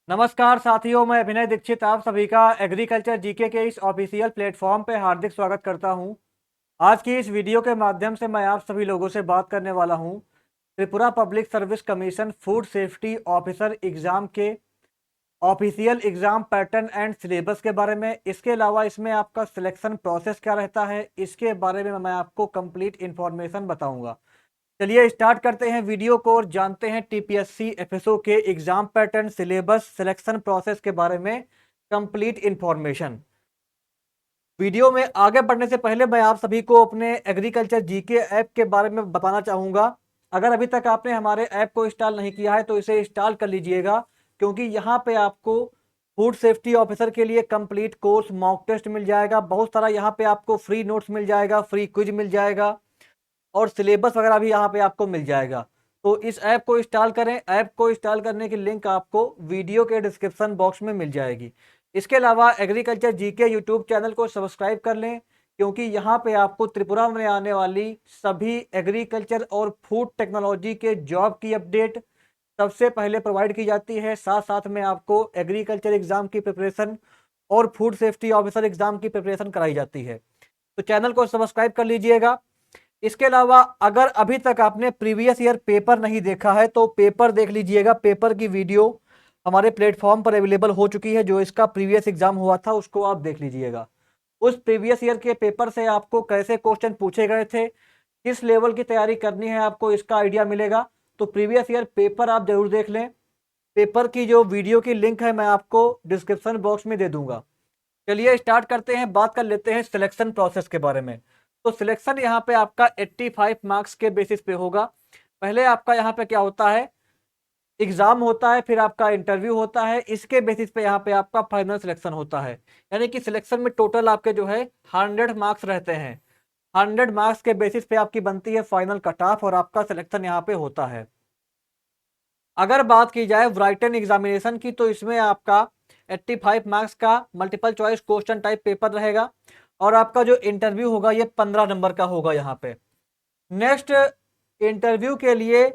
नमस्कार साथियों, मैं अभिनय दीक्षित आप सभी का एग्रीकल्चर जीके के इस ऑफिशियल प्लेटफॉर्म पे हार्दिक स्वागत करता हूं। आज की इस वीडियो के माध्यम से मैं आप सभी लोगों से बात करने वाला हूं Tripura public service commission food safety officer exam के official exam pattern and syllabus के बारे में। इसके अलावा इसमें आपका सिलेक्शन प्रोसेस क्या रहता है, इसके बारे में मैं आपको कंप्लीट इन्फॉर्मेशन बताऊंगा। चलिए स्टार्ट करते हैं वीडियो को और जानते हैं टीपीएससी एफएसओ के exam pattern, syllabus, selection process के बारे में कंप्लीट इंफॉर्मेशन। वीडियो में आगे बढ़ने से पहले मैं आप सभी को अपने एग्रीकल्चर जीके ऐप के बारे में बताना चाहूंगा। अगर अभी तक आपने हमारे ऐप को इंस्टॉल नहीं किया है तो इसे इंस्टॉल कर लीजिएगा, क्योंकि यहाँ पे आपको फूड सेफ्टी ऑफिसर के लिए कंप्लीट कोर्स, मॉक टेस्ट मिल जाएगा, बहुत सारा यहाँ पे आपको फ्री नोट्स मिल जाएगा, फ्री क्विज मिल जाएगा और सिलेबस वगैरह भी यहाँ पे आपको मिल जाएगा। तो इस ऐप को इंस्टॉल करें। ऐप को इंस्टॉल करने की लिंक आपको वीडियो के डिस्क्रिप्शन बॉक्स में मिल जाएगी। इसके अलावा एग्रीकल्चर जीके यूट्यूब चैनल को सब्सक्राइब कर लें, क्योंकि यहाँ पे आपको त्रिपुरा में आने वाली सभी एग्रीकल्चर और फूड टेक्नोलॉजी के जॉब की अपडेट सबसे पहले प्रोवाइड की जाती है। साथ साथ में आपको एग्रीकल्चर एग्जाम की प्रिपरेशन और फूड सेफ्टी ऑफिसर एग्जाम की प्रिपरेशन कराई जाती है। तो चैनल को सब्सक्राइब कर लीजिएगा। इसके अलावा अगर अभी तक आपने प्रीवियस ईयर पेपर नहीं देखा है तो पेपर देख लीजिएगा। पेपर की वीडियो हमारे प्लेटफॉर्म पर अवेलेबल हो चुकी है। जो इसका प्रीवियस एग्जाम हुआ था उसको आप देख लीजिएगा। उस प्रीवियस ईयर के पेपर से आपको कैसे क्वेश्चन पूछे गए थे, किस लेवल की तैयारी करनी है, आपको इसका आइडिया मिलेगा। तो प्रीवियस ईयर पेपर आप जरूर देख लें। पेपर की जो वीडियो की लिंक है मैं आपको डिस्क्रिप्शन बॉक्स में दे दूंगा। चलिए स्टार्ट करते हैं, बात कर लेते हैं सिलेक्शन प्रोसेस के बारे में। तो सिलेक्शन यहाँ पे आपका 85 मार्क्स के बेसिस पे होगा। पहले आपका यहाँ पे क्या होता है, एग्जाम होता है, फिर आपका इंटरव्यू होता है, इसके बेसिस पे यहाँ पे आपका फाइनल सिलेक्शन होता है। यानी कि सिलेक्शन में टोटल आपके जो है 100 मार्क्स रहते हैं। 100 मार्क्स के बेसिस पे आपकी बनती है फाइनल कट ऑफ और आपका सिलेक्शन यहाँ पे होता है। अगर बात की जाए राइटन एग्जामिनेशन की तो इसमें आपका 85 मार्क्स का multiple choice question type paper रहेगा और आपका जो इंटरव्यू होगा ये 15 नंबर का होगा यहाँ पे। नेक्स्ट, इंटरव्यू के लिए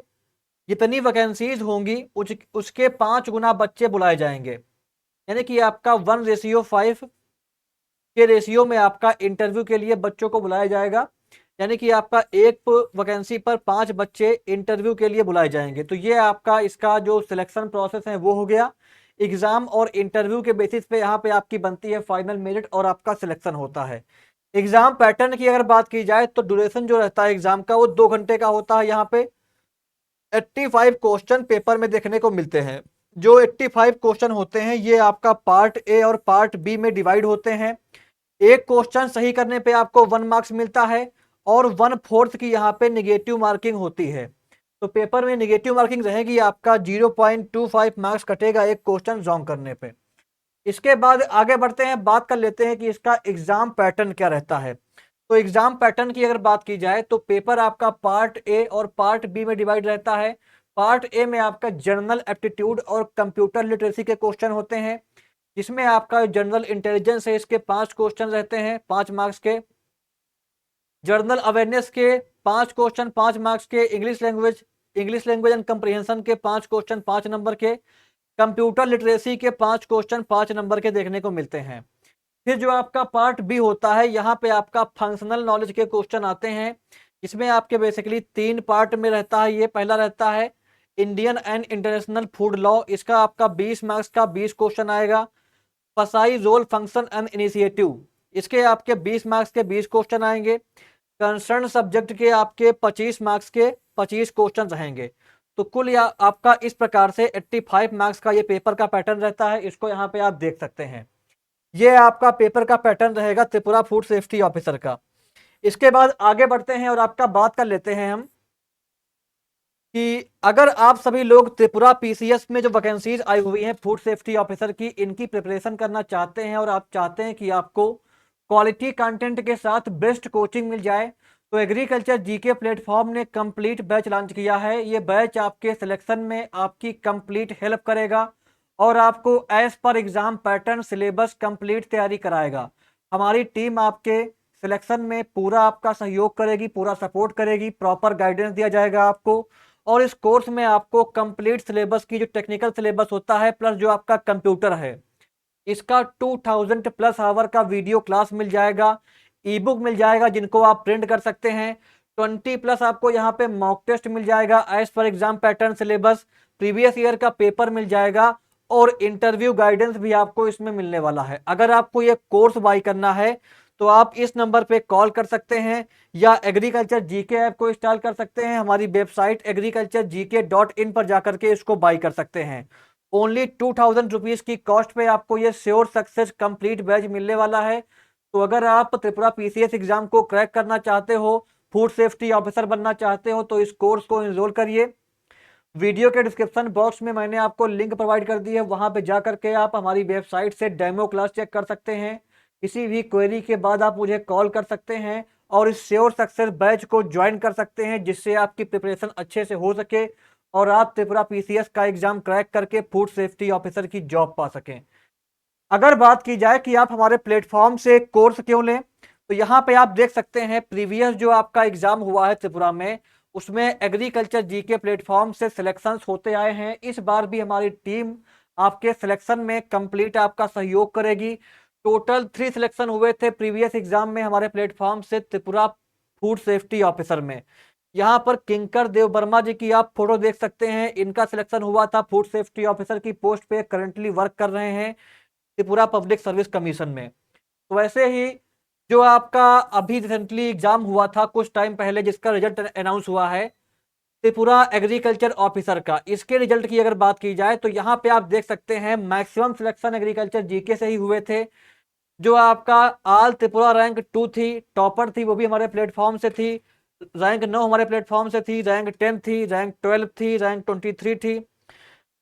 जितनी वैकेंसीज होंगी उसके 5 गुना बच्चे बुलाए जाएंगे। यानी कि आपका 1:5 के रेशियो में आपका इंटरव्यू के लिए बच्चों को बुलाया जाएगा। यानी कि आपका एक वैकेंसी पर 5 बच्चे इंटरव्यू के लिए बुलाए जाएंगे। तो ये आपका इसका जो सिलेक्शन प्रोसेस है वो हो गया। एग्जाम और इंटरव्यू के बेसिस पे यहाँ पे आपकी बनती है फाइनल मेरिट और आपका सिलेक्शन होता है। एग्जाम पैटर्न की अगर बात की जाए तो ड्यूरेशन जो रहता है एग्जाम का वो 2 घंटे का होता है। यहाँ पे 85 क्वेश्चन पेपर में देखने को मिलते हैं। जो 85 क्वेश्चन होते हैं ये आपका पार्ट ए और पार्ट बी में डिवाइड होते हैं। एक क्वेश्चन सही करने पे आपको 1 मार्क्स मिलता है और 1/4 की यहाँ पे निगेटिव मार्किंग होती है। तो पेपर में निगेटिव मार्किंग रहेगी, आपका 0.25 मार्क्स कटेगा एक क्वेश्चन रॉन्ग करने पे। इसके बाद आगे बढ़ते हैं, बात कर लेते हैं कि इसका एग्जाम पैटर्न क्या रहता है। तो एग्जाम पैटर्न की अगर बात की जाए तो पेपर आपका पार्ट ए और पार्ट बी में डिवाइड रहता है। पार्ट ए में आपका जनरल एप्टीट्यूड और कंप्यूटर लिटरेसी के क्वेश्चन होते हैं, जिसमें आपका जनरल इंटेलिजेंस है इसके 5 क्वेश्चन रहते हैं 5 मार्क्स के। जनरल अवेयरनेस के 5 क्वेश्चन 5 मार्क्स के। इंग्लिश लैंग्वेज एंड कंप्रीहेंशन के 5 क्वेश्चन 5 नंबर के। कंप्यूटर लिटरेसी के 5 क्वेश्चन 5 नंबर के देखने को मिलते हैं। फिर जो आपका पार्ट बी होता है यहाँ पे आपका फंक्शनल नॉलेज के क्वेश्चन आते हैं। इसमें आपके बेसिकली 3 पार्ट में रहता है। ये पहला रहता है Indian and international food law, इसका आपका 20 मार्क्स का 20 क्वेश्चन आएगा। फसाई रोल फंक्शन एंड इनिशिएटिव, इसके आपके 20 मार्क्स के 20 क्वेश्चन आएंगे। कंसर्न सब्जेक्ट के आपके 25 मार्क्स के 25 क्वेश्चन रहेंगे। तो कुल या आपका इस प्रकार से 85 मार्क्स का ये पेपर का पैटर्न रहता है। इसको यहाँ पे आप देख सकते हैं। ये आपका पेपर का पैटर्न रहेगा त्रिपुरा फूड सेफ्टी ऑफिसर का। इसके बाद आगे बढ़ते हैं और आपका बात कर लेते हैं हम कि अगर आप सभी लोग त्रिपुरा पीसीएस में जो वैकेंसीज आई हुई हैं फूड सेफ्टी ऑफिसर की, इनकी प्रिपरेशन करना चाहते हैं और आप चाहते हैं कि आपको क्वालिटी कंटेंट के साथ बेस्ट कोचिंग मिल जाए, तो एग्रीकल्चर जीके प्लेटफॉर्म ने कंप्लीट बैच लॉन्च किया है। ये बैच आपके सिलेक्शन में आपकी कंप्लीट हेल्प करेगा और आपको एज पर एग्जाम पैटर्न सिलेबस कंप्लीट तैयारी कराएगा। हमारी टीम आपके सिलेक्शन में पूरा आपका सहयोग करेगी, पूरा सपोर्ट करेगी, प्रॉपर गाइडेंस दिया जाएगा आपको और इस कोर्स में आपको कंप्लीट सिलेबस की जो टेक्निकल सिलेबस होता है प्लस जो आपका कंप्यूटर है, इसका 2000 प्लस आवर का वीडियो क्लास मिल जाएगा, ई बुक मिल जाएगा जिनको आप प्रिंट कर सकते हैं, 20 प्लस आपको यहाँ पे मॉक टेस्ट मिल जाएगा एज पर exam pattern syllabus, previous year का पेपर मिल जाएगा और इंटरव्यू गाइडेंस भी आपको इसमें मिलने वाला है। अगर आपको ये कोर्स बाई करना है तो आप इस नंबर पे कॉल कर सकते हैं या एग्रीकल्चर जीके ऐप को इंस्टॉल कर सकते हैं, हमारी वेबसाइट agriculturegk.in पर जाकर के इसको बाई कर सकते हैं। ओनली 2000 रुपीज की कॉस्ट पे आपको ये श्योर सक्सेस कंप्लीट बैच मिलने वाला है। तो अगर आप त्रिपुरा पीसीएस एग्जाम को क्रैक करना चाहते हो, फूड सेफ्टी ऑफिसर बनना चाहते हो, तो इस कोर्स को इनरोल करिए। वीडियो के डिस्क्रिप्शन बॉक्स में मैंने आपको लिंक प्रोवाइड कर दी है, वहां पे जा करके आप हमारी वेबसाइट से डेमो क्लास चेक कर सकते हैं। किसी भी क्वेरी के बाद आप मुझे कॉल कर सकते हैं और इस श्योर सक्सेस बैच को ज्वाइन कर सकते हैं, जिससे आपकी प्रिपरेशन अच्छे से हो सके और आप त्रिपुरा पीसीएस का एग्जाम क्रैक करके फूड सेफ्टी ऑफिसर की जॉब पा सकें। अगर बात की जाए कि आप हमारे प्लेटफॉर्म से कोर्स क्यों लें, तो यहाँ पे आप देख सकते हैं प्रीवियस जो आपका एग्जाम हुआ है त्रिपुरा में, उसमें एग्रीकल्चर जीके प्लेटफॉर्म से सिलेक्शंस होते आए हैं। इस बार भी हमारी टीम आपके सिलेक्शन में कंप्लीट आपका सहयोग करेगी। टोटल 3 सिलेक्शन हुए थे प्रीवियस एग्जाम में हमारे प्लेटफॉर्म से त्रिपुरा फूड सेफ्टी ऑफिसर में। यहाँ पर किंकर देव वर्मा जी की आप फोटो देख सकते हैं, इनका सिलेक्शन हुआ था फूड सेफ्टी ऑफिसर की पोस्ट पे, करंटली वर्क कर रहे हैं त्रिपुरा पब्लिक सर्विस कमीशन में। तो वैसे ही जो आपका अभी रिसेंटली एग्जाम हुआ था कुछ टाइम पहले, जिसका रिजल्ट अनाउंस हुआ है त्रिपुरा एग्रीकल्चर ऑफिसर का, इसके रिजल्ट की अगर बात की जाए तो यहाँ पे आप देख सकते हैं मैक्सिमम सिलेक्शन एग्रीकल्चर जीके से ही हुए थे। जो आपका आल त्रिपुरा रैंक 2 थी, टॉपर थी, वो भी हमारे प्लेटफॉर्म से थी। रैंक 9 हमारे प्लेटफॉर्म से थी, रैंक 10 थी, रैंक 12 थी, रैंक 23 थी।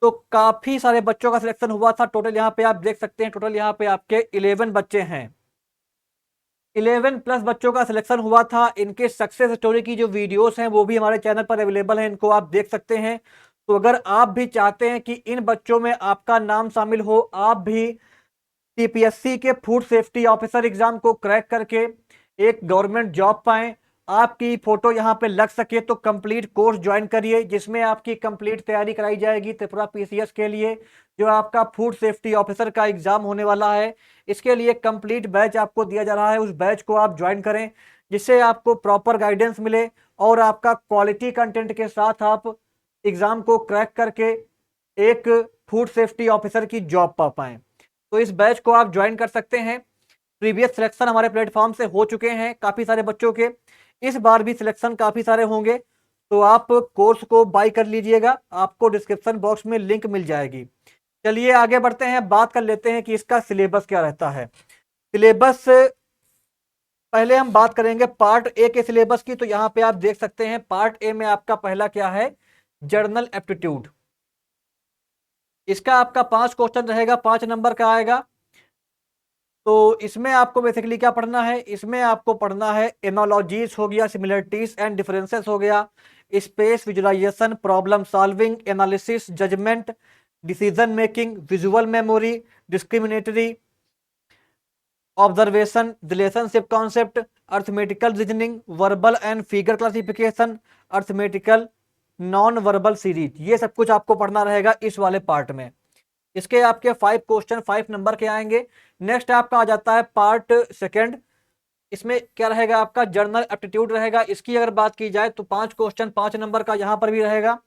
तो काफी सारे बच्चों का सिलेक्शन हुआ था। टोटल यहाँ पे आप देख सकते हैं, टोटल यहाँ पे आपके 11 बच्चे हैं, 11 प्लस बच्चों का सिलेक्शन हुआ था। इनके सक्सेस स्टोरी की जो वीडियोस हैं वो भी हमारे चैनल पर अवेलेबल हैं, इनको आप देख सकते हैं। तो अगर आप भी चाहते हैं कि इन बच्चों में आपका नाम शामिल हो, आप भी टीपीएससी के फूड सेफ्टी ऑफिसर एग्जाम को क्रैक करके एक गवर्नमेंट जॉब पाएं, आपकी फोटो यहां पे लग सके, तो कंप्लीट कोर्स ज्वाइन करिए, जिसमें आपकी कंप्लीट तैयारी कराई जाएगी त्रिपुरा पीसीएस के लिए जो आपका फूड सेफ्टी ऑफिसर का एग्जाम होने वाला है। इसके लिए कंप्लीट बैच आपको दिया जा रहा है, उस बैच को आप ज्वाइन करें जिससे आपको प्रॉपर गाइडेंस मिले और आपका क्वालिटी कंटेंट के साथ आप एग्जाम को क्रैक करके एक फूड सेफ्टी ऑफिसर की जॉब पा पाएं। तो इस बैच को आप ज्वाइन कर सकते हैं। प्रीवियस सिलेक्शन हमारे प्लेटफॉर्म से हो चुके हैं काफी सारे बच्चों के, इस बार भी सिलेक्शन काफी सारे होंगे। तो आप कोर्स को बाय कर लीजिएगा, आपको डिस्क्रिप्शन बॉक्स में लिंक मिल जाएगी। चलिए आगे बढ़ते हैं, बात कर लेते हैं कि इसका सिलेबस क्या रहता है। सिलेबस पहले हम बात करेंगे पार्ट ए के सिलेबस की। तो यहाँ पे आप देख सकते हैं पार्ट ए में आपका पहला क्या है, जर्नल एप्टीट्यूड। इसका आपका 5 क्वेश्चन रहेगा, 5 नंबर का आएगा। तो इसमें आपको बेसिकली क्या पढ़ना है, इसमें आपको पढ़ना है एनालॉजीज हो गया, सिमिलरिटीज एंड डिफरेंसेस हो गया, space visualisation, problem solving, analysis, judgement, decision making, visual memory, discriminatory observation, relationship concept, arithmetical reasoning, verbal and figure classification, arithmetical non verbal series, ये सब कुछ आपको पढ़ना रहेगा इस वाले पार्ट में। इसके आपके 5 क्वेश्चन 5 नंबर के आएंगे। नेक्स्ट आपका आ जाता है पार्ट सेकंड। इसमें क्या रहेगा, आपका जर्नल एप्टीट्यूड रहेगा। इसकी अगर बात की जाए तो 5 क्वेश्चन 5 नंबर का यहां पर भी रहेगा।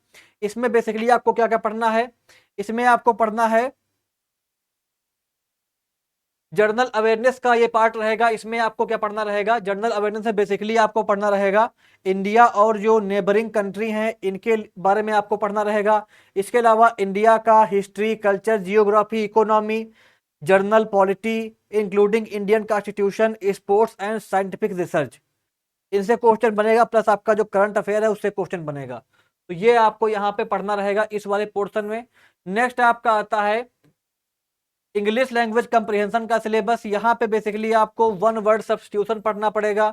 इसमें बेसिकली आपको क्या क्या पढ़ना है, इसमें आपको पढ़ना है जर्नल अवेयरनेस का ये पार्ट रहेगा। इसमें आपको क्या पढ़ना रहेगा, जर्नल अवेयरनेस में बेसिकली आपको पढ़ना रहेगा इंडिया और जो नेबरिंग कंट्री हैं इनके बारे में आपको पढ़ना रहेगा। इसके अलावा इंडिया का history, culture, geography, economy, journal polity including Indian constitution, sports and scientific research, इनसे क्वेश्चन बनेगा। प्लस आपका जो करंट अफेयर है उससे क्वेश्चन बनेगा। तो ये आपको यहाँ पे पढ़ना रहेगा इस वाले पोर्शन में। नेक्स्ट आपका आता है इंग्लिश लैंग्वेज कंप्रिहेंशन का सिलेबस। यहाँ पे बेसिकली आपको वन वर्ड सब्स्टिट्यूशन पढ़ना पड़ेगा,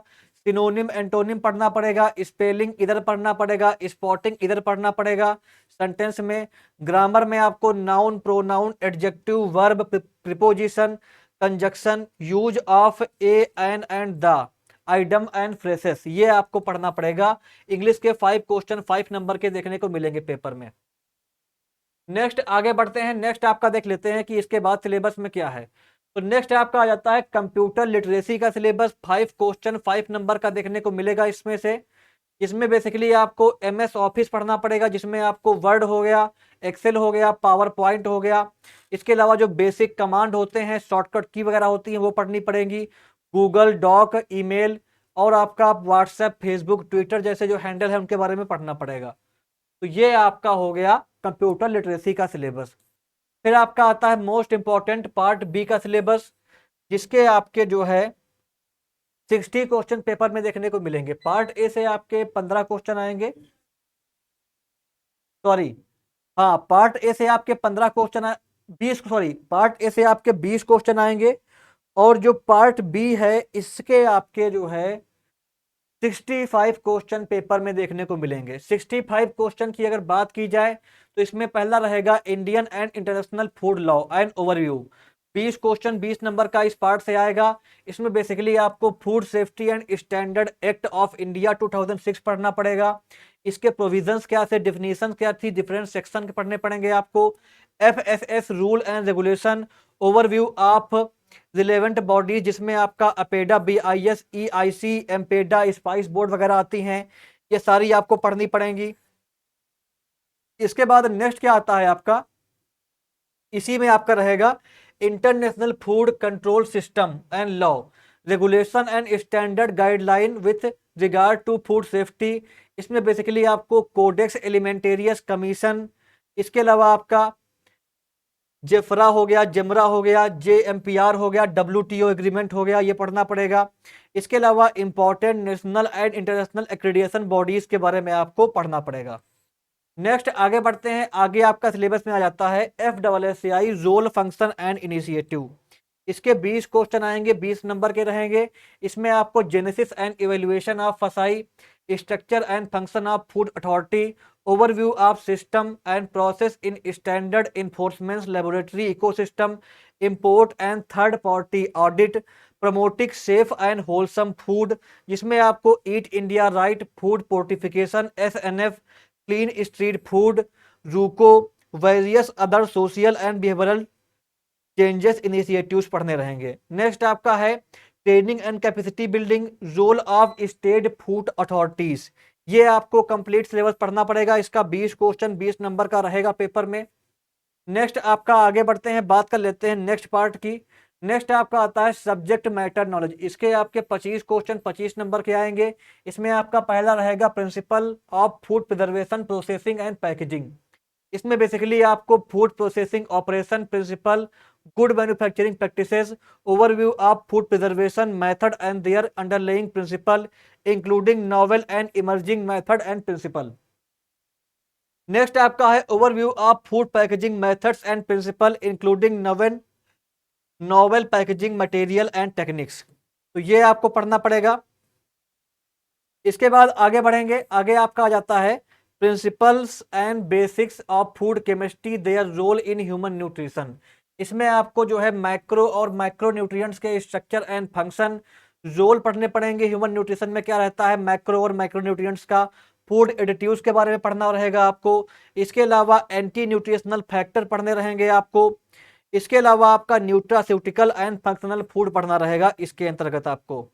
सिनोनिम एंटोनिम पढ़ना पड़ेगा, स्पेलिंग इधर पढ़ना पड़ेगा, स्पॉटिंग इधर पढ़ना पड़ेगा। सेंटेंस में ग्रामर में आपको noun, pronoun, adjective, verb, preposition, conjunction, use of a, an and the, item and phrases, ये आपको पढ़ना पड़ेगा। इंग्लिश के 5 क्वेश्चन 5 नंबर के देखने को मिलेंगे पेपर में। नेक्स्ट आगे बढ़ते हैं, नेक्स्ट आपका देख लेते हैं कि इसके बाद सिलेबस में क्या है। तो नेक्स्ट आपका आ जाता है कंप्यूटर लिटरेसी का सिलेबस, 5 क्वेश्चन 5 नंबर का देखने को मिलेगा इसमें से। इसमें बेसिकली आपको एमएस ऑफिस पढ़ना पड़ेगा, जिसमें आपको वर्ड हो गया, एक्सेल हो गया, पावर पॉइंट हो गया। इसके अलावा जो बेसिक कमांड होते हैं, शॉर्टकट की वगैरह होती हैं, वो पढ़नी पड़ेगी। गूगल डॉक, ईमेल और आपका व्हाट्सएप, फेसबुक, ट्विटर जैसे जो हैंडल है उनके बारे में पढ़ना पड़ेगा। तो ये आपका हो गया कंप्यूटर लिटरेसी का सिलेबस। फिर आपका आता है मोस्ट इंपॉर्टेंट पार्ट बी का सिलेबस, जिसके आपके जो है 60 क्वेश्चन पेपर में देखने को मिलेंगे। पार्ट ए से आपके 15 क्वेश्चन आएंगे, सॉरी, हाँ, पार्ट ए से आपके 15 क्वेश्चन, 20, सॉरी, पार्ट ए से आपके 20 क्वेश्चन आएंगे। और जो पार्ट बी है इसके आपके जो है 65 क्वेश्चन पेपर में देखने को मिलेंगे। 65 क्वेश्चन की अगर बात की जाए तो इसमें पहला रहेगा Indian and international food law and overview. 20 question 20 number का इस पार्ट से आएगा। इसमें बेसिकली आपको food safety and standard act of India 2006 पढ़ना पड़ेगा। इसके प्रोविजंस क्या थे, डिफिनीशन क्या थी, डिफरेंट सेक्शन पढ़ने पड़ेंगे आपको। FSS rule and regulation, overview of relevant body, जिसमें आपका APEDA, BIS, EIC, MPEDA, spice board वगैरह आती हैं, ये सारी आपको पढ़नी पड़ेंगी। इसके बाद नेक्स्ट क्या आता है आपका, इसी में आपका रहेगा international food control system and law, regulation and standard guideline with regard to food safety. इसमें बेसिकली आपको कोडेक्स एलिमेंटेरियस कमीशन, इसके अलावा आपका जेफरा हो गया, जेमरा हो गया, जेएमपीआर हो गया, डब्ल्यूटीओ एग्रीमेंट हो गया, ये पढ़ना पड़ेगा। इसके अलावा important national and international accreditation bodies के बारे में आपको पढ़ना पड़ेगा। नेक्स्ट आगे बढ़ते हैं, आगे आपका सिलेबस में आ जाता है FSSAI role function and initiative. इसके 20 क्वेश्चन आएंगे, 20 नंबर के रहेंगे। इसमें आपको genesis and evaluation of FSSAI, structure and function of food authority, overview of system and process in standard enforcement laboratory ecosystem, import and third party audit, promoting safe and wholesome food, जिसमें आपको eat India right, food fortification, SNF, clean street food, रूको, various other social and behavioural changes initiatives पढ़ने रहेंगे। Next आपका है training and capacity building, role of state food authorities, ये आपको complete syllabus पढ़ना पड़ेगा। इसका 20 क्वेश्चन 20 नंबर का रहेगा पेपर में। नेक्स्ट आपका आगे बढ़ते हैं, बात कर लेते हैं नेक्स्ट पार्ट की। नेक्स्ट आपका आता है सब्जेक्ट मैटर नॉलेज। इसके आपके 25 क्वेश्चन 25 नंबर के आएंगे। इसमें आपका पहला रहेगा principle of food preservation, processing and packaging. इसमें बेसिकली आपको food processing operation principle, good manufacturing practices, overview of food preservation method and their underlying principle, including novel and emerging method and principle. Next आपका है overview of food packaging methods and principle, including novel packaging material and techniques. तो ये आपको पढ़ना पड़ेगा। इसके बाद आगे बढ़ेंगे, आगे आपका आ जाता है principles and basics of food chemistry, their role in human nutrition. इसमें आपको जो है मैक्रो और माइक्रो न्यूट्रिएंट्स के स्ट्रक्चर एंड फंक्शन, रोल पढ़ने पड़ेंगे ह्यूमन न्यूट्रिशन में, क्या रहता है मैक्रो और माइक्रो न्यूट्रिएंट्स का। फूड एडिटिव्स के बारे में पढ़ना रहेगा आपको। इसके अलावा एंटी न्यूट्रिशनल फैक्टर पढ़ने रहेंगे आपको। इसके अलावा आपका न्यूट्रास्यूटिकल एंड फंक्शनल फूड पढ़ना रहेगा इसके अंतर्गत आपको।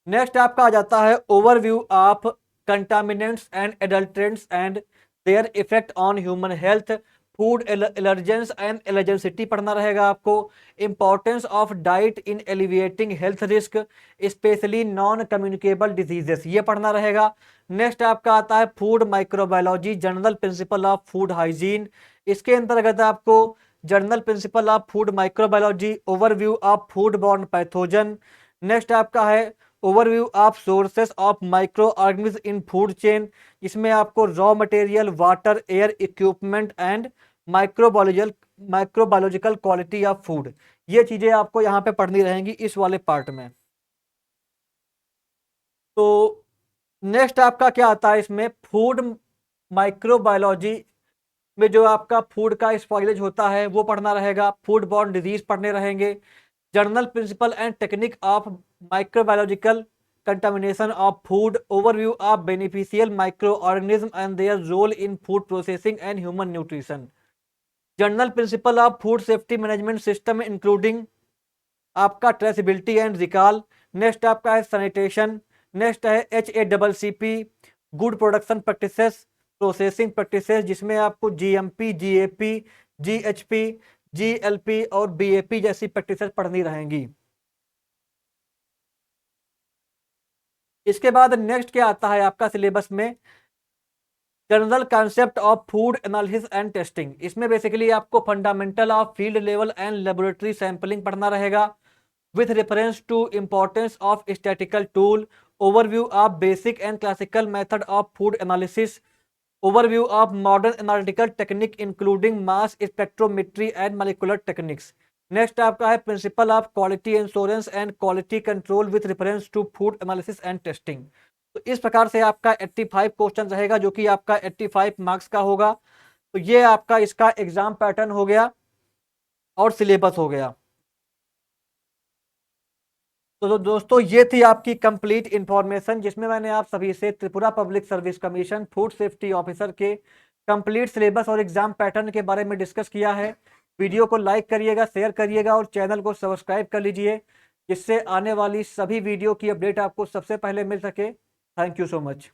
नेक्स्ट आपका आ जाता है overview of contaminants and adulterants and their effect on human health, food allergens and allergenicity पढ़ना रहेगा आपको। Importance of diet in alleviating health risk, specially non communicable diseases, ये पढ़ना रहेगा। नेक्स्ट आपका आता है food microbiology, general principle of food hygiene. इसके अंतर्गत आपको general principle of food microbiology, overview of food borne pathogen. Next आपका है overview of sources of microorganism in food chain, इसमें आपको raw material, water, air, equipment and microbiological quality of food, ये चीजें आपको यहाँ पे पढ़नी रहेंगी इस वाले पार्ट में। तो नेक्स्ट आपका क्या आता है इसमें, फूड माइक्रोबायोलॉजी में जो आपका फूड का स्पॉइलेज होता है वो पढ़ना रहेगा। फूड बॉर्न डिजीज पढ़ने रहेंगे। General principle and technique of microbiological contamination of food, overview of beneficial microorganisms and their role in food processing and human nutrition. General principle of food safety management system including आपका traceability and recall, next आपका है sanitation, next है HACCP, good production practices, processing practices जिसमें आपको GMP, GAP, GHP, GLP और BAP जैसी practices पढ़नी रहेंगी। इसके बाद नेक्स्ट क्या आता है आपका सिलेबस में, general concept of food analysis and testing. इसमें बेसिकली आपको fundamental of field level and laboratory sampling पढ़ना रहेगा with reference to importance of statistical tool, overview of basic and classical method of food analysis, overview of modern analytical technique including mass spectrometry and molecular techniques. Next आपका है principle of quality insurance and quality control with reference to food analysis and testing. तो इस प्रकार से आपका 85 question रहेगा जो कि आपका 85 मार्क्स का होगा। तो ये आपका इसका एग्जाम पैटर्न हो गया और सिलेबस हो गया। तो दोस्तों ये थी आपकी कंप्लीट इंफॉर्मेशन जिसमें मैंने आप सभी से Tripura public service commission food safety officer के कंप्लीट सिलेबस और एग्जाम पैटर्न के बारे में डिस्कस किया है। वीडियो को लाइक करिएगा, शेयर करिएगा और चैनल को सब्सक्राइब कर लीजिए जिससे आने वाली सभी वीडियो की अपडेट आपको सबसे पहले मिल सके। Thank you so much.